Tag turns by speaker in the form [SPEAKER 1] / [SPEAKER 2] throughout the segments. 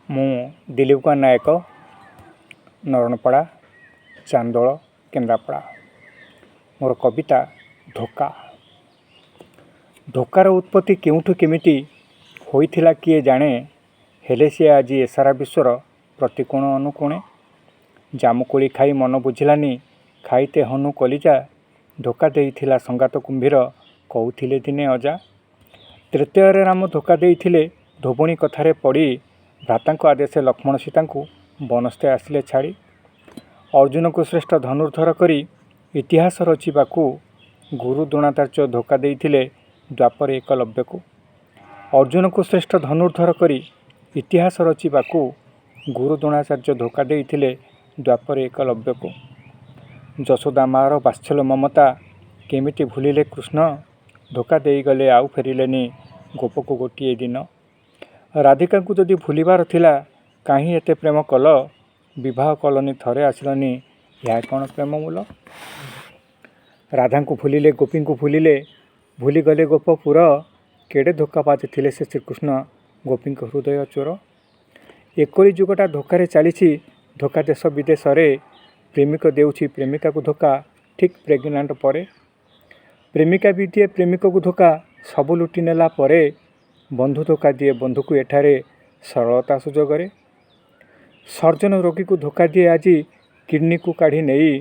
[SPEAKER 1] ମୁଁ ଦିଲ୍ଲୀପ କୁମାର ନାୟକ, ନରଣପଡ଼ା, ଚାନ୍ଦୋଳ, କେନ୍ଦ୍ରାପଡ଼ା। ମୋର କବିତା ଧୋକା। ଧୋକାର ଉତ୍ପତ୍ତି କେଉଁଠୁ କେମିତି ହୋଇଥିଲା କିଏ ଜାଣେ, ହେଲେ ସିଏ ଆଜି ଏ ସାରା ବିଶ୍ୱର ପ୍ରତି କୋଣ ଅନୁକୋଣେ। ଜାମୁକୋଳି ଖାଇ ମନ ବୁଝିଲାନି, ଖାଇତେ ହନୁ କଲିଜା, ଧୋକା ଦେଇଥିଲା ସଙ୍ଗାତ କୁମ୍ଭୀର, କହୁଥିଲେ ଦିନେ ଅଜା। ତ୍ରେତୟରେ ରାମ ଧୋକା ଦେଇଥିଲେ ଧୋବଣୀ କଥାରେ ପଡ଼ି, ଭ୍ରାତାଙ୍କ ଆଦେଶେ ଲକ୍ଷ୍ମଣ ସୀତାଙ୍କୁ ବନସ୍ତେ ଆସିଲେ ଛାଡ଼ି। ଅର୍ଜୁନକୁ ଶ୍ରେଷ୍ଠ ଧନୁର୍ଦ୍ଧର କରି ଇତିହାସ ରଚିବାକୁ, ଗୁରୁ ଦ୍ରୋଣାଚାର୍ଯ୍ୟ ଧୋକା ଦେଇଥିଲେ ଦ୍ୱାପରେ ଏକଲବ୍ୟକୁ। ଅର୍ଜୁନକୁ ଶ୍ରେଷ୍ଠ ଧନୁର୍ଦ୍ଧର କରି ଇତିହାସ ରଚିବାକୁ, ଗୁରୁ ଦ୍ରୋଣାଚାର୍ଯ୍ୟ ଧୋକା ଦେଇଥିଲେ ଦ୍ୱାପରେ ଏକଲବ୍ୟକୁ। ଯଶୋଦା ମା'ର ବାତ୍ସଲ୍ୟ ମମତା କେମିତି ଭୁଲିଲେ କୃଷ୍ଣ, ଧୋକା ଦେଇଗଲେ ଆଉ ଫେରିଲେନି ଗୋପକୁ ଗୋଟିଏ ଦିନ। ରାଧିକାଙ୍କୁ ଯଦି ଭୁଲିବାର ଥିଲା, କାହିଁ ଏତେ ପ୍ରେମ କଲ, ବିବାହ କଲନି ଥରେ ଆସିଲନି, ଏହା କ'ଣ ପ୍ରେମ ମୂଲ। ରାଧାଙ୍କୁ ଭୁଲିଲେ ଗୋପୀଙ୍କୁ ଭୁଲିଲେ, ଭୁଲିଗଲେ ଗୋପପୁର, କେଡ଼େ ଧୋକାବାଜ ଥିଲେ ସେ ଶ୍ରୀକୃଷ୍ଣ, ଗୋପୀଙ୍କ ହୃଦୟ ଚୋର। ଏକଳି ଯୁଗଟା ଧୋକାରେ ଚାଲିଛି, ଧୋକା ଦେଶ ବିଦେଶରେ, ପ୍ରେମିକ ଦେଉଛି ପ୍ରେମିକାକୁ ଧୋକା ଠିକ୍ ପ୍ରେଗନାଣ୍ଟ ପରେ। ପ୍ରେମିକା ବି ଦିଏ ପ୍ରେମିକକୁ ଧୋକା ସବୁ ଲୁଟି ନେଲା ପରେ, ବନ୍ଧୁ ଧୋକା ଦିଏ ବନ୍ଧୁକୁ ଏଠାରେ ସରଳତା ସୁଯୋଗରେ। ସର୍ଜନ ରୋଗୀକୁ ଧୋକା ଦିଏ ଆଜି କିଡ଼ନୀକୁ କାଢ଼ି ନେଇ,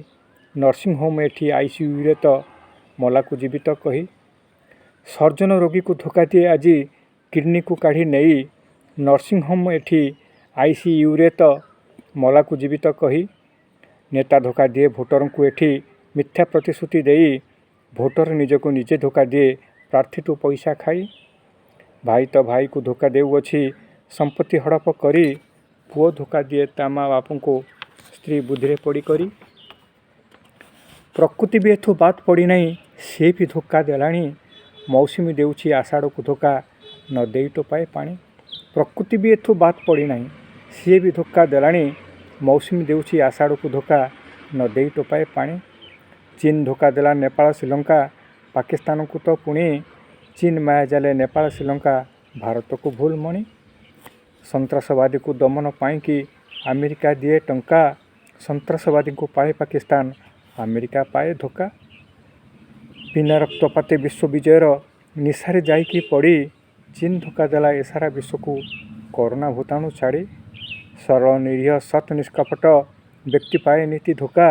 [SPEAKER 1] ନର୍ସିଂହୋମ୍ ଏଠି ICUରେ ତ ମଲାକୁ ଜୀବିତ କହି। ସର୍ଜନ ରୋଗୀକୁ ଧୋକା ଦିଏ ଆଜି କିଡ଼ନୀକୁ କାଢ଼ି ନେଇ, ନର୍ସିଂହୋମ୍ ଏଠି ICUରେ ତ ମଲାକୁ ଜୀବିତ କହି। ନେତା ଧୋକା ଦିଏ ଭୋଟରଙ୍କୁ ଏଠି ମିଥ୍ୟା ପ୍ରତିଶ୍ରୁତି ଦେଇ, ଭୋଟର ନିଜକୁ ନିଜେ ଧୋକା ଦିଏ ପ୍ରାର୍ଥୀଠୁ ପଇସା ଖାଇ। ଭାଇ ତ ଭାଇକୁ ଧୋକା ଦେଉଅଛି ସମ୍ପତ୍ତି ହଡ଼ପ କରି, ପୁଅ ଧୋକା ଦିଏ ତା ମା ବାପଙ୍କୁ ସ୍ତ୍ରୀ ବୁଦ୍ଧିରେ ପଡ଼ି କରି। ପ୍ରକୃତି ବି ଏଠୁ ବାଦ୍ ପଡ଼ିନାହିଁ, ସିଏ ବି ଧୋକା ଦେଲାଣି, ମୌସୁମୀ ଦେଉଛି ଆଷାଢ଼କୁ ଧୋକା ନ ଦେଇ ଟୋପାଏ ପାଣି। ପ୍ରକୃତି ବି ଏଠୁ ବାଦ୍ ପଡ଼ିନାହିଁ, ସିଏ ବି ଧୋକା ଦେଲାଣି, ମୌସୁମୀ ଦେଉଛି ଆଷାଢ଼କୁ ଧୋକା ନ ଦେଇ ଟୋପାଏ ପାଣି। ଚୀନ ଧୋକା ଦେଲା ନେପାଳ ଶ୍ରୀଲଙ୍କା ପାକିସ୍ତାନକୁ ତ ପୁଣି, ଚୀନ ମାୟା ଜାଲେ ନେପାଳ ଶ୍ରୀଲଙ୍କା ଭାରତକୁ ଭୁଲ ମଣି। ସନ୍ତ୍ରାସବାଦୀକୁ ଦମନ ପାଇଁକି ଆମେରିକା ଦିଏ ଟଙ୍କା, ସନ୍ତ୍ରାସବାଦୀଙ୍କୁ ପାଏ ପାକିସ୍ତାନ, ଆମେରିକା ପାଏ ଧୋକା। ବିନା ରକ୍ତପାତେ ବିଶ୍ୱ ବିଜୟର ନିଶାରେ ଯାଇକି ପଡ଼ି, ଚୀନ ଧୋକା ଦେଲା ଏ ସାରା ବିଶ୍ୱକୁ କରୋନା ଭୂତାଣୁ ଛାଡ଼ି। ସରଳ ନିରୀହ ସତ୍ ନିଷ୍କପଟ ବ୍ୟକ୍ତି ପାଏ ନୀତି ଧୋକା,